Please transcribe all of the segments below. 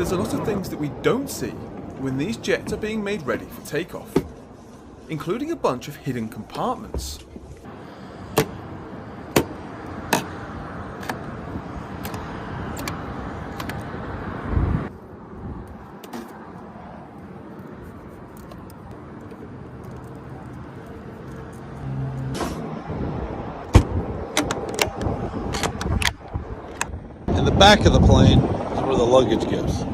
There's a lot of things that we don't see when these jets are being made ready for takeoff, including a bunch of hidden compartments. In the back of the plane is where the luggage goes.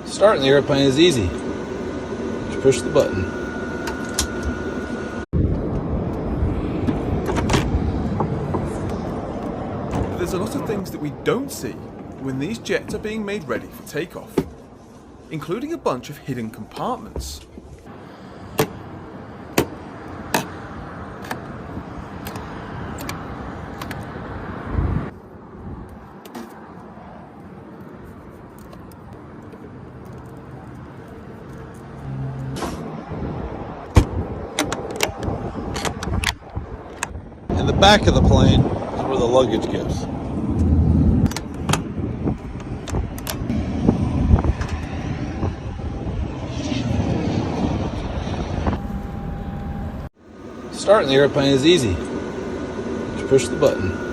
Starting the airplane is easy. Just push the button. There's a lot of things that we don't see when these jets are being made ready for takeoff, including a bunch of hidden compartments. In the back of the plane is where the luggage goes. Starting the airplane is easy. Just push the button.